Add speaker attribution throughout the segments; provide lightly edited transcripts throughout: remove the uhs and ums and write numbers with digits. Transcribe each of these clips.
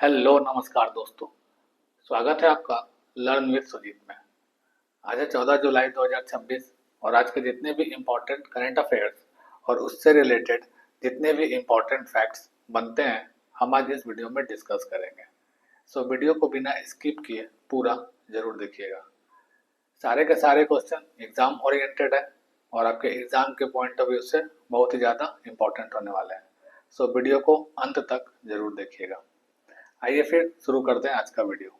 Speaker 1: Hello नमस्कार दोस्तों। स्वागत है आपका लर्न विद सुजीत में। आज है 14 जुलाई 2026 और आज के जितने भी इम्पोर्टेंट करंट अफेयर्स और उससे रिलेटेड जितने भी इम्पोर्टेंट फैक्ट्स बनते हैं हम आज इस वीडियो में डिस्कस करेंगे। सो वीडियो को बिना स्किप किए पूरा जरूर देखिएगा। सारे के सारे क्वेश्चन एग्जाम ओरिएंटेड है और आपके एग्जाम के पॉइंट ऑफ व्यू से बहुत ही ज़्यादा इम्पोर्टेंट होने वाले हैं। सो वीडियो को अंत तक जरूर देखिएगा। आइए फिर शुरू करते हैं आज का वीडियो।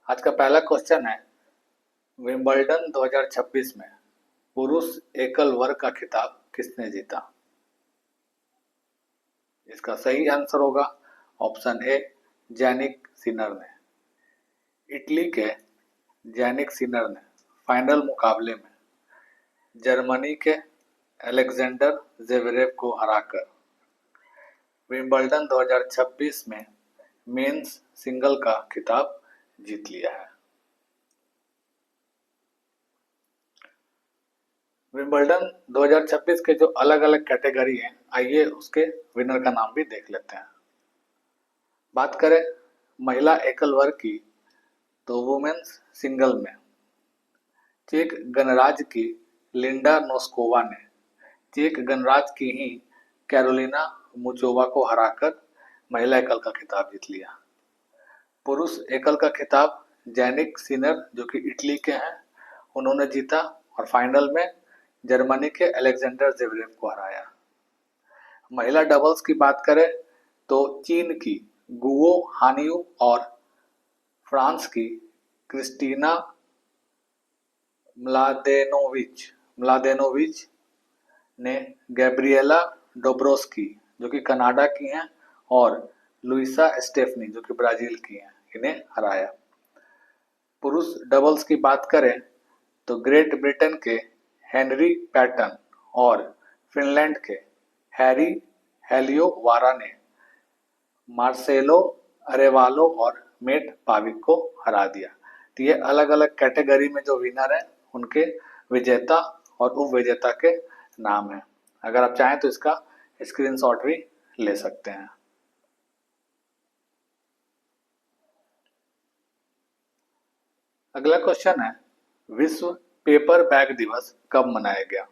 Speaker 1: आज का पहला क्वेश्चन है, विंबलडन 2026 में पुरुष एकल वर्ग का खिताब किसने जीता? इसका सही आंसर होगा ऑप्शन ए, जैनिक सिनर ने। इटली के जैनिक सिनर ने फाइनल मुकाबले में जर्मनी के अलेक्जेंडर जेवरेव को हराकर विंबलडन 2026 में मेंस सिंगल का खिताब जीत लिया है। विंबलडन 2026 के जो अलग अलग कैटेगरी हैं, आइए उसके विनर का नाम भी देख लेते हैं। बात करें महिला एकल वर्ग की तो वुमेन्स सिंगल में चेक गणराज्य की लिंडा नोस्कोवा ने चेक गणराज्य की ही कैरोलिना मुचोवा को हराकर महिला एकल का खिताब जीत लिया। पुरुष एकल का खिताब जैनिक सिनर जो कि इटली के हैं उन्होंने जीता और फाइनल में जर्मनी के अलेक्जेंडर जेवरेव को हराया। महिला डबल्स की बात करें तो चीन की गुओ हानियू और फ्रांस की क्रिस्टीना म्लादेनोविच ने गैब्रिएला डोब्रोस्की जो कि कनाडा की हैं और लुइसा स्टेफनी जो कि ब्राजील की हैं इन्हें हराया। पुरुष डबल्स की बात करें तो ग्रेट ब्रिटेन के हेनरी पैटन और फिनलैंड के हैरी हेलियोवारा ने मार्सेलो अरेवालो और मेट पाविक को हरा दिया। तो ये अलग अलग कैटेगरी में जो विनर हैं उनके विजेता और उप विजेता के नाम हैं। अगर आप चाहें तो इसका स्क्रीनशॉट भी ले सकते हैं। अगला क्वेश्चन है, विश्व पेपर बैग दिवस कब मनाया गया?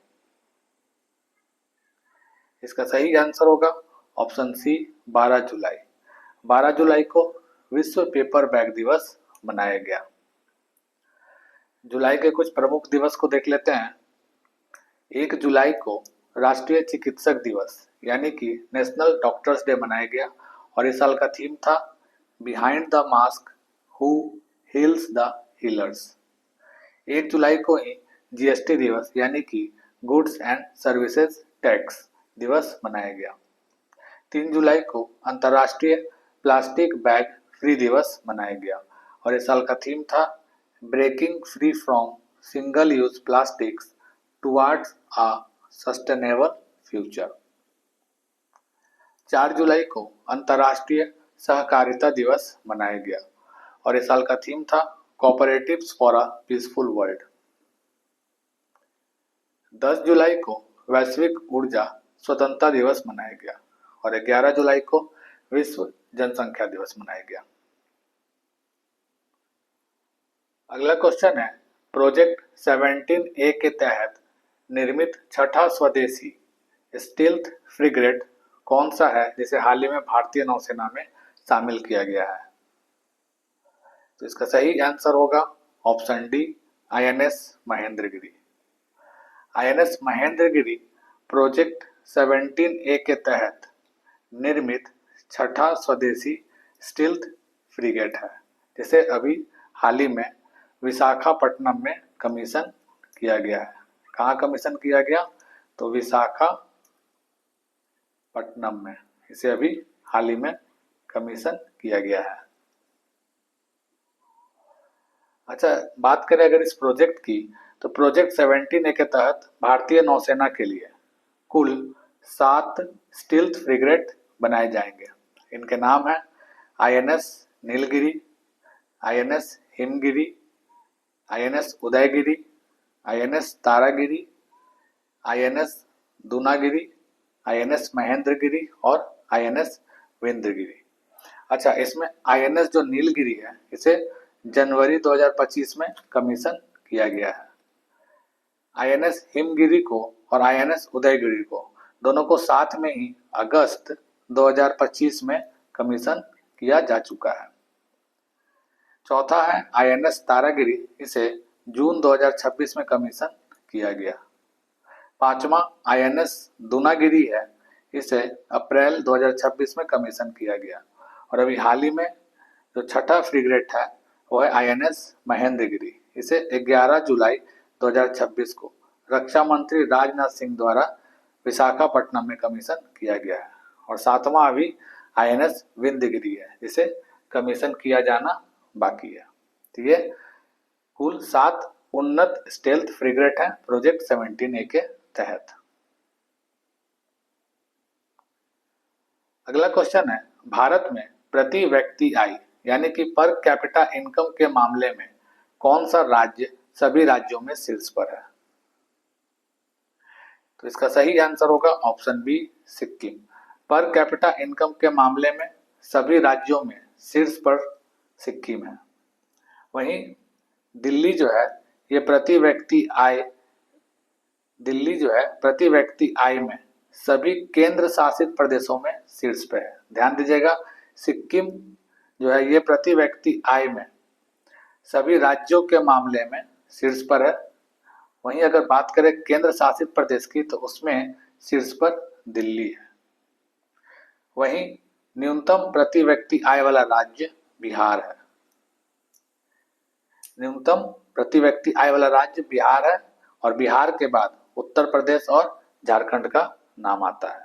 Speaker 1: इसका सही आंसर होगा ऑप्शन सी, 12 जुलाई। 12 जुलाई को विश्व पेपर बैग दिवस मनाया गया। जुलाई के कुछ प्रमुख दिवस को देख लेते हैं। 1 जुलाई को राष्ट्रीय चिकित्सक दिवस यानी कि नेशनल डॉक्टर्स डे मनाया गया और इस साल का थीम था behind the mask who heels the healers. 1 जुलाई को ही जीएसटी दिवस यानी कि गुड्स एंड सर्विसेज टैक्स दिवस मनाया गया। 3 जुलाई को अंतर्राष्ट्रीय प्लास्टिक बैग फ्री दिवस मनाया गया और इस साल का थीम था breaking free from single use plastics towards a sustainable future. 4 जुलाई को अंतर्राष्ट्रीय सहकारिता दिवस मनाया गया और इस साल का थीम था cooperatives for a peaceful world. 10 जुलाई को वैश्विक ऊर्जा स्वतंत्रता दिवस मनाया गया और 11 जुलाई को विश्व जनसंख्या दिवस मनाया गया। अगला क्वेश्चन है, प्रोजेक्ट 17A के तहत निर्मित छठा स्वदेशी स्टील्थ फ्रिगेट कौन सा है जिसे हाल ही में भारतीय नौसेना में शामिल किया गया है? तो इसका सही आंसर होगा option D, INS Mahendragiri. INS Mahendragiri project 17A के तहत निर्मित छठा स्वदेशी स्टील्थ फ्रिगेट है जिसे अभी हाल ही में विशाखापट्टनम में कमीशन किया गया है। कहाँ कमीशन किया गया? तो विशाखापट्टनम में इसे अभी हाल ही में कमीशन किया गया है। अच्छा, बात करें अगर इस प्रोजेक्ट की तो प्रोजेक्ट 17A के तहत भारतीय नौसेना के लिए कुल 7 स्टील्थ फ्रिगेट बनाए जाएंगे। इनके नाम हैं INS Nilgiri, INS Himgiri, INS Udaygiri, INS Taragiri, INS Dunagiri, INS Mahendragiri और आईएनएस वेंद्रगिरी। अच्छा, इसमें आईएनएस जो नीलगिरी है इसे जनवरी 2025 में कमीशन किया गया है। आईएनएस हिमगिरी को और आईएनएस उदयगिरी को दोनों को साथ में ही अगस्त 2025 में कमीशन किया जा चुका है। चौथा है आईएनएस तारागिरी, इसे जून 2026 में कमीशन किया गया। पांचवा आईएनएस दूनागिरी है, इसे अप्रैल 2026 में कमीशन किया गया। और अभी हाल ही में जो छठा फ्रिगेट है वो है आईएनएस महेंद्रगिरी, इसे 11 जुलाई 2026 को रक्षा मंत्री राजनाथ सिंह द्वारा विशाखापट्टनम में कमीशन किया गया है। और सातवां अभी आईएनएस विंध्यगिरी है, जिसे कमीशन किया जाना बाकी है। तो ये कुल 7 उन्नत स्टेल्थ फ्रिगेट हैं प्रोजेक्ट 17A के तहत। अगला क्वेश्चन है, भारत में प्रति व्यक्ति आय यानी कि पर कैपिटा इनकम के मामले में कौन सा राज्य सभी राज्यों में शीर्ष पर है? तो इसका सही आंसर होगा option B, Sikkim. Per capita income के मामले में सभी राज्यों में शीर्ष पर सिक्किम है। वहीं दिल्ली जो है ये प्रति व्यक्ति आय में सभी केंद्र शासित प्रदेशों में शीर्ष पे है। ध्यान दीजिएगा, सिक्किम जो है ये प्रति व्यक्ति आय में सभी राज्यों के मामले में शीर्ष पर है। वहीं अगर बात करें केंद्र शासित प्रदेश की तो उसमें शीर्ष पर दिल्ली है। वहीं न्यूनतम प्रति व्यक्ति आय वाला राज्य बिहार है। न्यूनतम प्रति व्यक्ति आय वाला राज्य बिहार है और बिहार के बाद उत्तर प्रदेश और झारखंड का नाम आता है।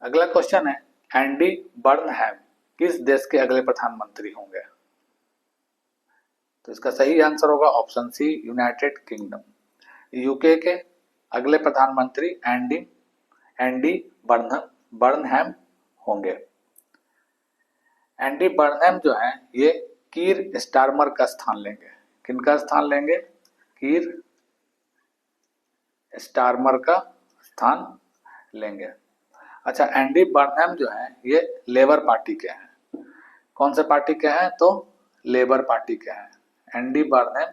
Speaker 1: अगला क्वेश्चन है, एंडी बर्नहैम किस देश के अगले प्रधानमंत्री होंगे? तो इसका सही आंसर होगा option c, United Kingdom. UK के अगले प्रधानमंत्री एंडी बर्नहैम होंगे। एंडी बर्नहैम जो है ये कीर स्टारमर का स्थान लेंगे। किनका स्थान लेंगे? कीर स्टारमर का स्थान लेंगे। अच्छा, एंडी बर्नहैम जो है ये लेबर पार्टी के हैं। कौन से पार्टी के हैं? तो लेबर पार्टी के हैं। एंडी बर्नहैम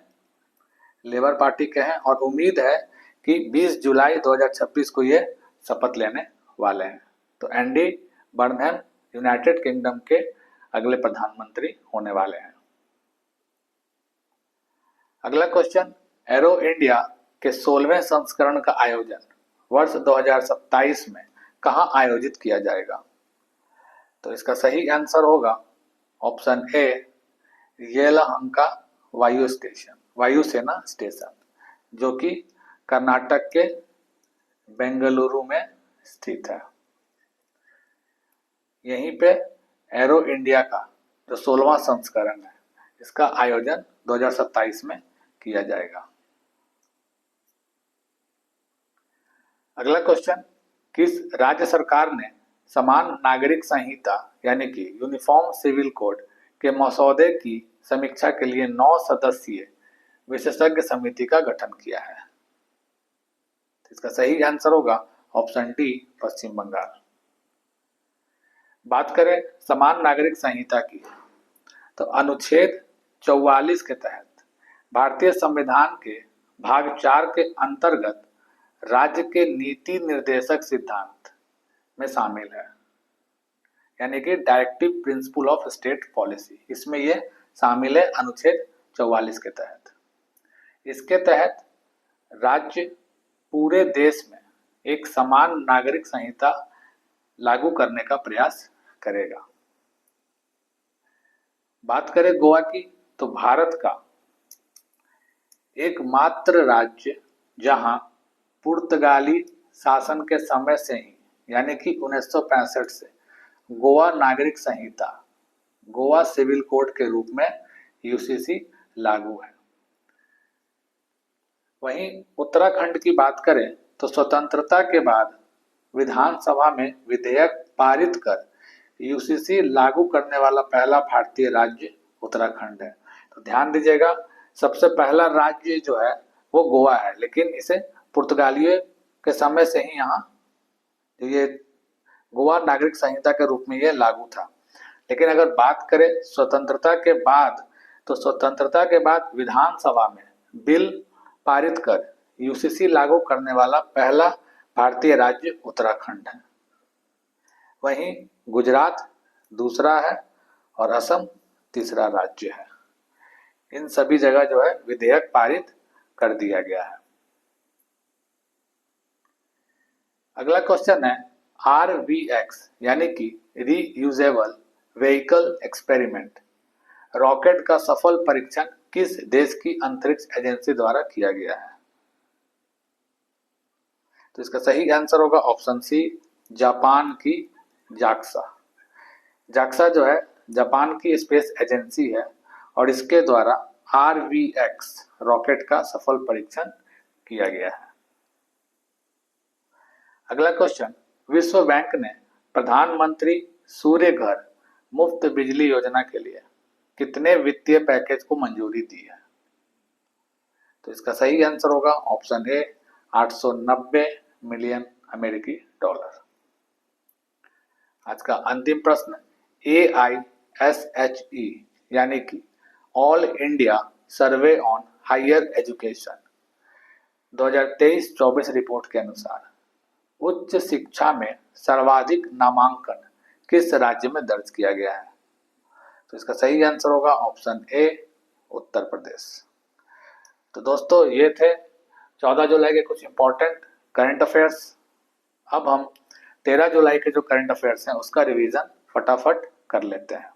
Speaker 1: लेबर पार्टी के हैं और उम्मीद है कि 20 जुलाई 2026 को ये शपथ लेने वाले हैं। तो एंडी बर्नहैम यूनाइटेड किंगडम के अगले प्रधानमंत्री होने वाले हैं। अगला क्वेश्चन, एरो इंडिया के 16वें संस्करण का आयोजन वर्ष 2027 में कहां आयोजित किया जाएगा? तो इसका सही आंसर होगा ऑप्शन ए, येलहंका वायुसेना स्टेशन, जो कि कर्नाटक के बेंगलुरु में स्थित है। यहीं पे एरो इंडिया का जो 16वां संस्करण है इसका आयोजन 2027 में किया जाएगा। अगला क्वेश्चन, किस राज्य सरकार ने समान नागरिक संहिता यानी कि यूनिफॉर्म सिविल कोड के मसौदे की समीक्षा के लिए 9 सदस्यीय विशेषज्ञ समिति का गठन किया है? इसका सही आंसर होगा ऑप्शन डी, पश्चिम बंगाल। बात करें समान नागरिक संहिता की तो अनुच्छेद 44 के तहत भारतीय संविधान के भाग 4 के अंतर्गत राज्य के नीति निर्देशक सिद्धांत में शामिल है, यानी कि directive principle of state policy. इसमें ये शामिल है अनुच्छेद 44 के तहत। इसके तहत राज्य पूरे देश में एक समान नागरिक संहिता लागू करने का प्रयास करेगा। बात करें गोवा की तो भारत का एकमात्र राज्य जहां पुर्तगाली शासन के समय से ही यानी कि 1965 से गोवा नागरिक संहिता, गोवा सिविल कोड के रूप में यूसीसी लागू है। वहीं उत्तराखंड की बात करें तो स्वतंत्रता के बाद विधानसभा में विधेयक पारित कर यूसीसी लागू करने वाला पहला भारतीय राज्य उत्तराखंड है। तो ध्यान दीजिएगा, सबसे पहला राज्य जो है वो गोवा है, लेकिन इसे पुर्तगालियों के समय से ही यहाँ ये गोवा नागरिक संहिता के रूप में यह लागू था। लेकिन अगर बात करें स्वतंत्रता के बाद, तो स्वतंत्रता के बाद विधानसभा में बिल पारित कर यूसीसी लागू करने वाला पहला भारतीय राज्य उत्तराखंड है। वहीं गुजरात दूसरा है और असम तीसरा राज्य है। इन सभी जगह जो है विधेयक पारित कर दिया गया है। अगला क्वेश्चन है RVX यानी कि रीयूजेबल व्हीकल एक्सपेरिमेंट रॉकेट का सफल परीक्षण किस देश की अंतरिक्ष एजेंसी द्वारा किया गया है? तो इसका सही आंसर होगा ऑप्शन सी, जापान की जाक्सा। जाक्सा जो है जापान की स्पेस एजेंसी है और इसके द्वारा RVX रॉकेट का सफल परीक्षण किया गया है। अगला क्वेश्चन, विश्व बैंक ने प्रधानमंत्री सूर्य घर मुफ्त बिजली योजना के लिए कितने वित्तीय पैकेज को मंजूरी दी है? तो इसका सही आंसर होगा ऑप्शन ए, 890 मिलियन अमेरिकी डॉलर। आज का अंतिम प्रश्न, AISHE यानी कि all India survey on higher education 2023-24 report के अनुसार उच्च शिक्षा में सर्वाधिक नामांकन किस राज्य में दर्ज किया गया है? तो इसका सही आंसर होगा ऑप्शन ए, उत्तर प्रदेश। तो दोस्तों ये थे 14 जुलाई के कुछ इंपॉर्टेंट करंट अफेयर्स। अब हम 13 जुलाई के जो करंट अफेयर्स हैं उसका रिवीजन फटाफट कर लेते हैं।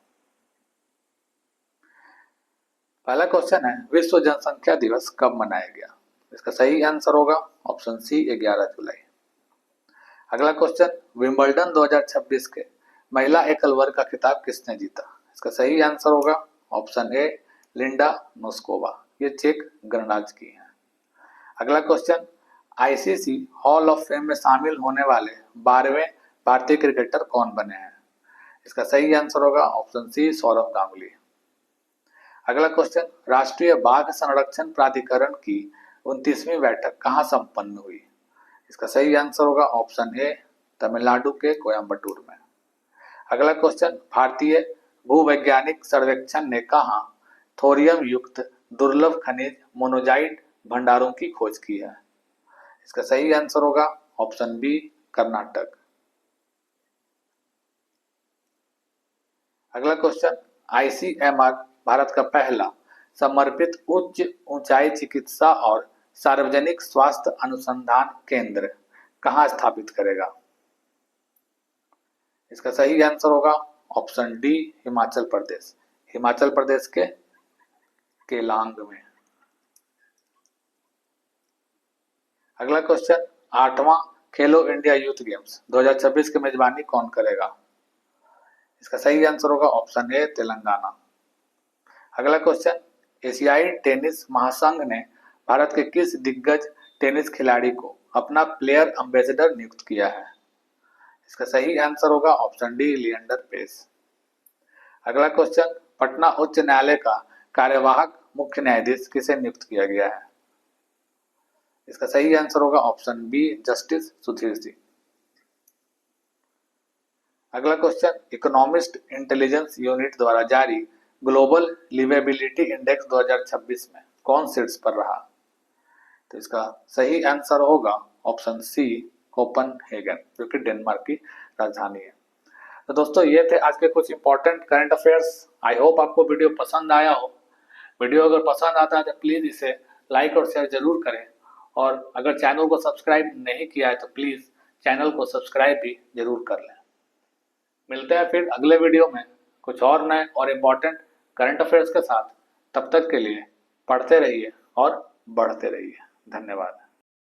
Speaker 1: पहला क्वेश्चन है, विश्व जनसंख्या दिवस कब मनाया गया? इसका सही आंसर होगा ऑप्शन सी, 11 जुलाई। अगला क्वेश्चन, विंबलडन 2026 के महिला एकल वर्ग का खिताब किसने जीता? इसका सही आंसर होगा ऑप्शन ए, लिंडा नोस्कोवा। ये चेक गणराज्य की है। अगला question, ICC hall of fame में शामिल होने वाले 12वें भारतीय क्रिकेटर कौन बने हैं? इसका सही आंसर होगा ऑप्शन सी, सौरव गांगुली। अगला क्वेश्चन, राष्ट्रीय बाघ संरक्षण प्राधिकरण की 29वीं बैठक कहाँ संपन्न हुई? इसका सही आंसर होगा ऑप्शन ए, तमिलनाडु के कोयम्बटूर में। अगला क्वेश्चन, भारतीय भूवैज्ञानिक सर्वेक्षण ने कहाँ थोरियम युक्त दुर्लभ खनिज मोनोजाइट भंडारों की खोज की है? इसका सही आंसर होगा ऑप्शन बी, कर्नाटक। अगला क्वेश्चन, ICMR भारत का पहला समर्पित उच्च ऊंचाई चिकित्सा और सार्वजनिक स्वास्थ्य अनुसंधान केंद्र कहाँ स्थापित करेगा? इसका सही आंसर होगा ऑप्शन डी, हिमाचल प्रदेश। हिमाचल प्रदेश के केलांग में। अगला क्वेश्चन, 8वां खेलो इंडिया यूथ गेम्स 2026 की मेजबानी कौन करेगा? इसका सही आंसर होगा ऑप्शन ए, तेलंगाना। अगला क्वेश्चन, एशियाई टेनिस महासंघ ने भारत के किस दिग्गज टेनिस खिलाड़ी को अपना प्लेयर एम्बेसडर नियुक्त किया है? इसका सही आंसर होगा ऑप्शन डी, लिएंडर पेस। अगला क्वेश्चन, पटना उच्च न्यायालय का कार्यवाहक मुख्य न्यायाधीश किसे नियुक्त किया गया है? इसका सही आंसर होगा option b, justice Sudhir Singh. अगला क्वेश्चन, इकोनॉमिस्ट इंटेलिजेंस यूनिट द्वारा जारी ग्लोबल लिवेबिलिटी इंडेक्स 2026 में कौन शीर्ष पर रहा? तो इसका सही आंसर होगा ऑप्शन सी, कोपनहेगन, जो कि डेनमार्क की राजधानी है। तो दोस्तों ये थे आज के कुछ important current affairs. I hope आपको वीडियो पसंद आया हो। वीडियो अगर पसंद आता है तो प्लीज इसे लाइक और शेयर जरूर करें, और अगर चैनल को सब्सक्राइब नहीं किया है तो प्लीज चैनल को सब्सक्राइब भी जरूर कर लें। मिलते हैं फिर अगले वीडियो में कुछ और नए और इम्पोर्टेंट करंट अफेयर्स के साथ। तब तक के लिए पढ़ते रहिए और बढ़ते रहिए। धन्यवाद।